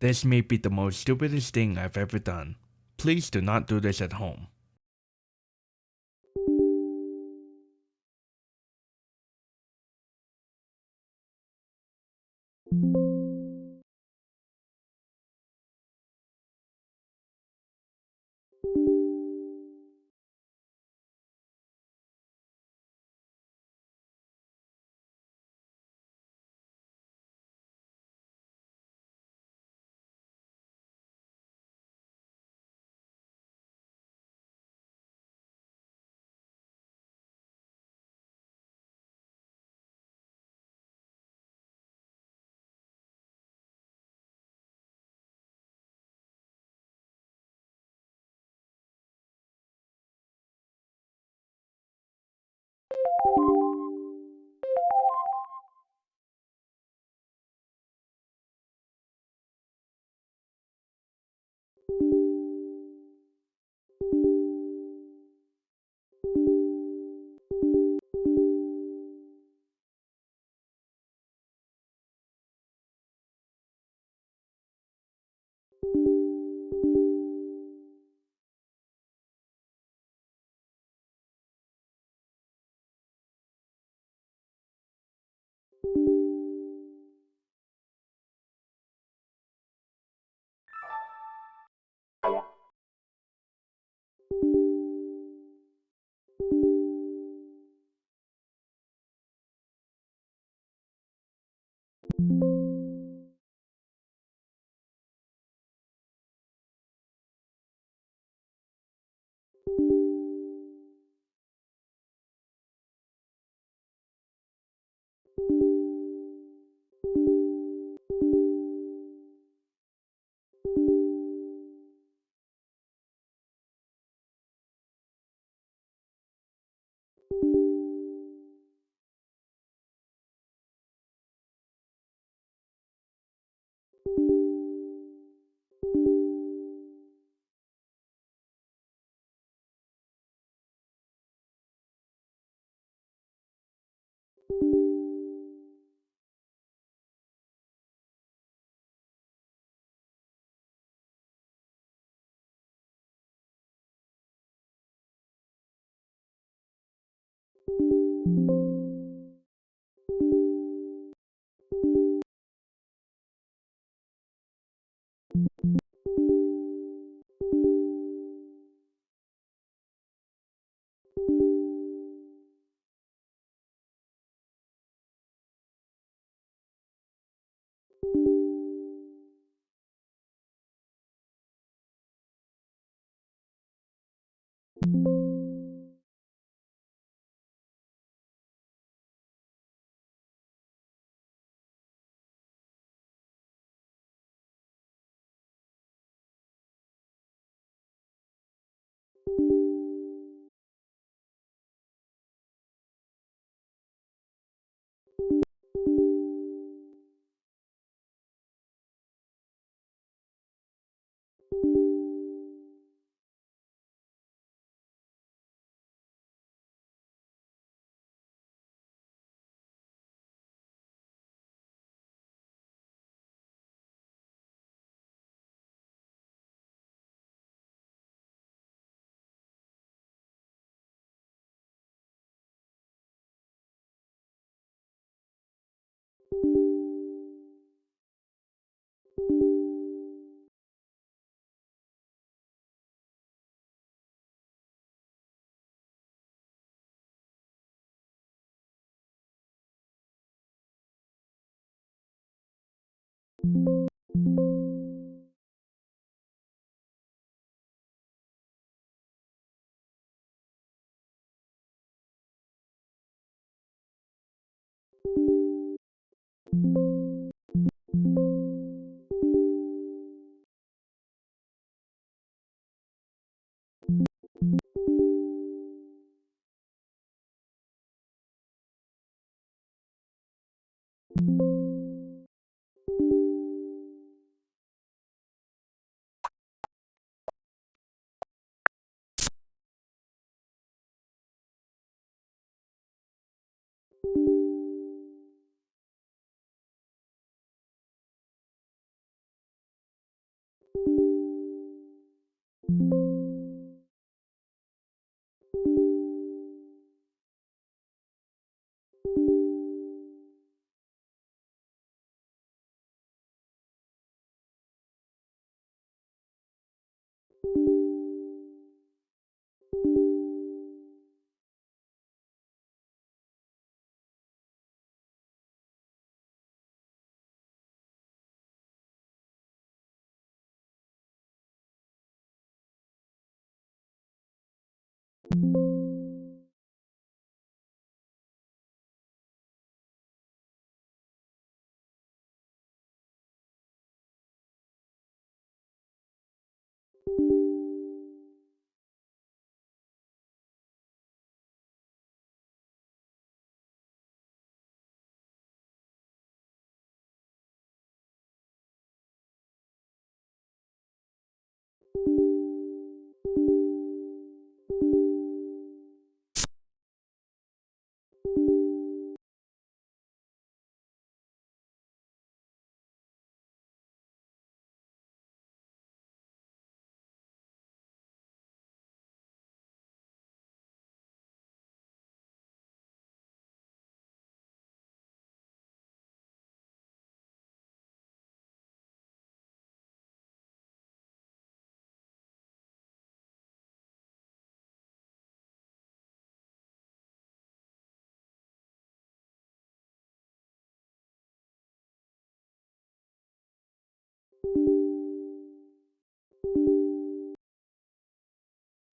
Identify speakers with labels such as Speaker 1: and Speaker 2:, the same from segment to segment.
Speaker 1: This may be the most stupidest thing I've ever done. Please do not do this at home.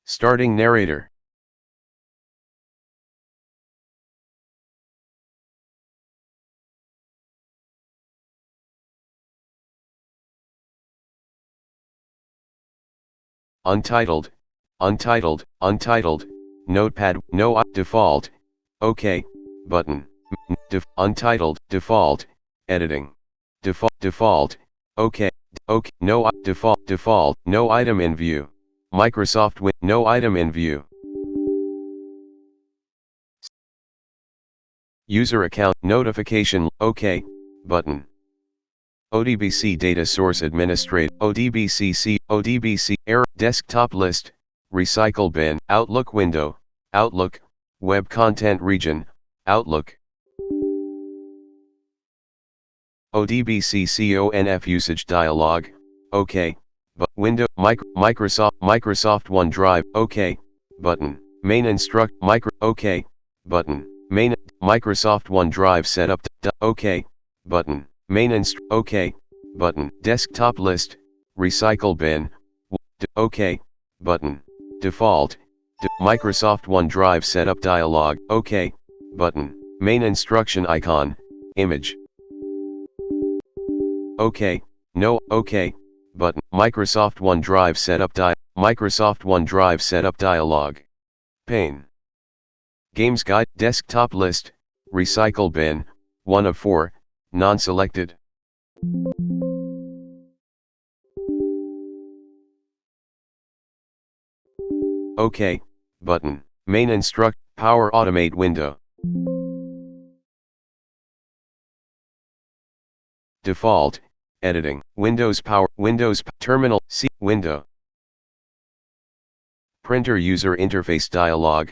Speaker 2: Starting narrator. Untitled, untitled, untitled, notepad, no default, OK, button, untitled, default, editing, default, OK, OK, no default, no item in view, Microsoft Win, no item in view. User account, notification, OK, button. ODBC Data Source Administrate, ODBCC, ODBC, Error, Desktop List, Recycle Bin, Outlook Window, Outlook, Web Content Region, Outlook. ODBC CONF Usage Dialog, OK, but Window, Microsoft OneDrive, OK, button, Main Instruct, OK, button, Main, Microsoft OneDrive Setup, OK, button. Main OK, button, desktop list, recycle bin, OK, button, default, Microsoft OneDrive setup dialog, OK, button, main instruction icon, image, OK, no, OK, button, Microsoft OneDrive setup dialog, pane, games guide, desktop list, recycle bin, 1 of 4, non-selected. OK, button, main instruct, power automate window. Default, editing, Windows terminal, C, window. Printer user interface dialog,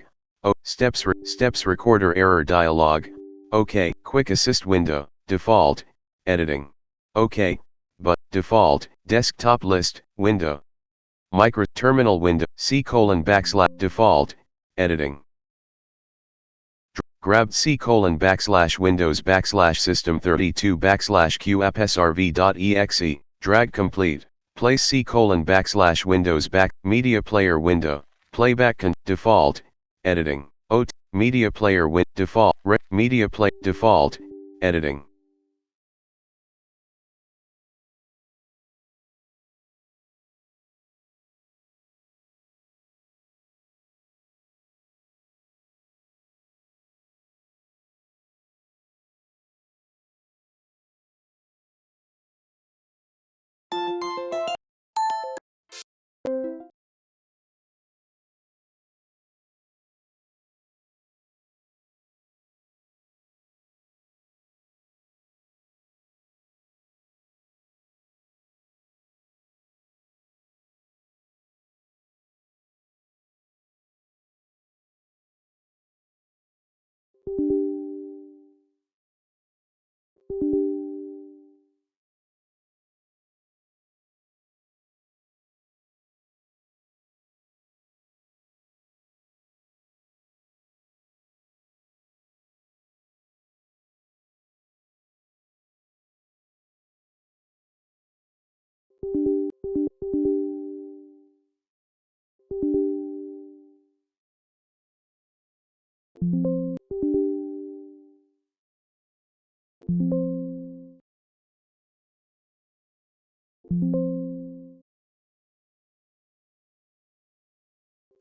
Speaker 2: steps recorder error dialog, OK, quick assist window, default, editing, OK, but, default, desktop list, window. Micro terminal window, default, editing. Grab Windows system 32 QAppSRV.exe, drag complete, place Windows media player window, playback default, editing, media player default, default, editing.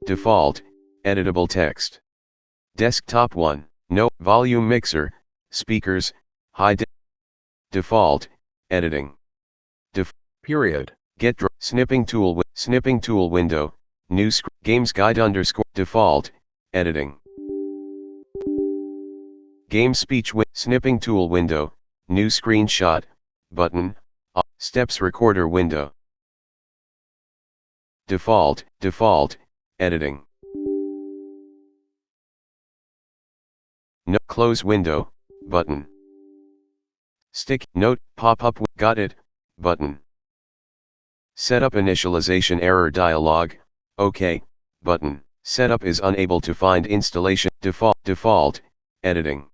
Speaker 2: default, editable text. Desktop 1, no, volume mixer, speakers, default, editing. Period. Snipping tool window, new games guide default, editing. Game speech snipping tool window, new screenshot, button, steps recorder window. Default, editing. No, close window, button. Stick, note, pop-up, got it, button. Setup initialization error dialog, OK, button. Setup is unable to find installation, default, editing.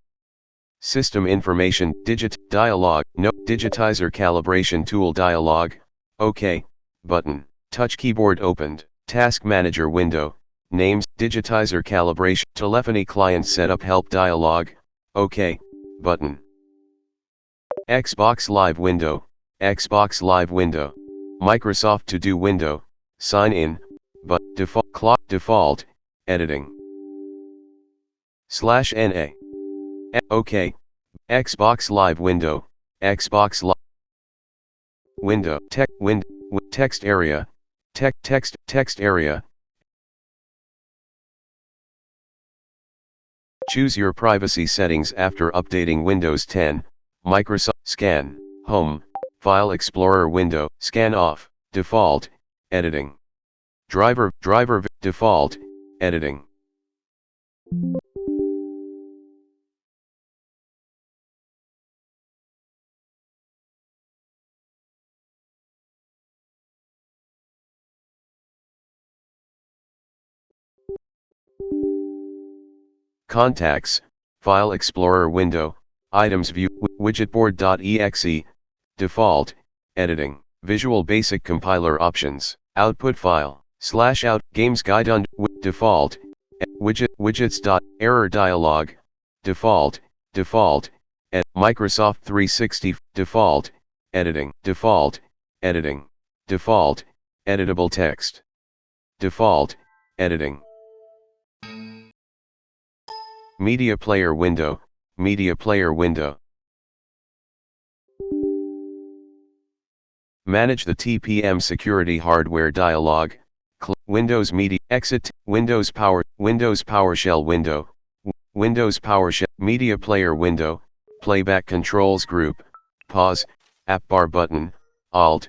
Speaker 2: System information, dialog, no, digitizer calibration tool dialog, OK, button. Touch keyboard opened, task manager window, names, digitizer calibration, telephony client setup help dialog, OK, button. Xbox Live window, Microsoft To Do window, sign in, but default, editing. /NA. OK. Xbox Live window, Xbox Live window, text area, text area. Choose your privacy settings after updating Windows 10, Microsoft Scan, Home, File Explorer window, Scan off, default, editing. Driver, default, editing. Contacts, File Explorer window, Items View, widgetboard.exe, default, editing, Visual Basic Compiler options, Output file, /out, Games Guide default, widgets. Error dialog, default, Microsoft 360, default, editing, default, editable text, default, editing. Media player window, Manage the TPM security hardware dialog, Windows Media, exit, Windows PowerShell window, Windows PowerShell, Media player window, playback controls group, pause, app bar button, Alt,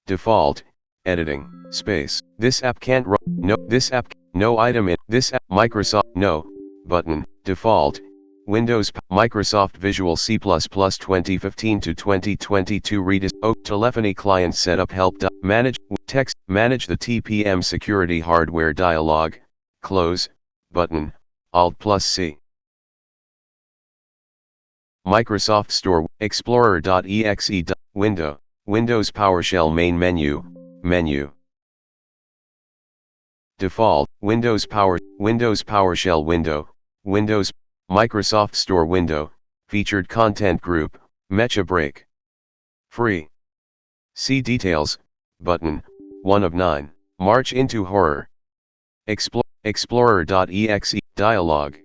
Speaker 2: default, editing, space, this app can't run, no, this app, no item in, this app, Microsoft, no, button, default, Windows, Microsoft Visual C++ 2015 to 2022 telephony client setup help, manage the TPM security hardware dialog, close, button, Alt+C. Microsoft Store, Explorer.exe, window, Windows PowerShell main menu, Default, Windows PowerShell window, Windows, Microsoft Store window, featured content group, Mecha break. Free. See details, button, 1 of 9, March into horror. Explorer.exe, dialog.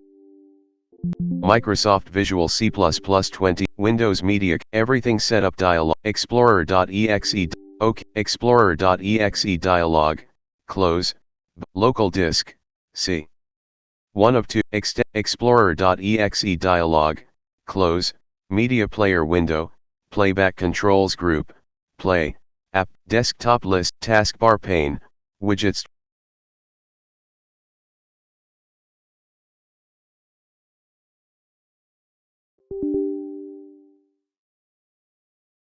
Speaker 2: Microsoft Visual C++ 20, Windows Media, everything setup dialog, Explorer.exe, OK, Explorer.exe dialog, close, local disk, C. 1 of 2, Explorer.exe dialog, close, media player window, playback controls group, play, app, desktop list, taskbar pane, widgets,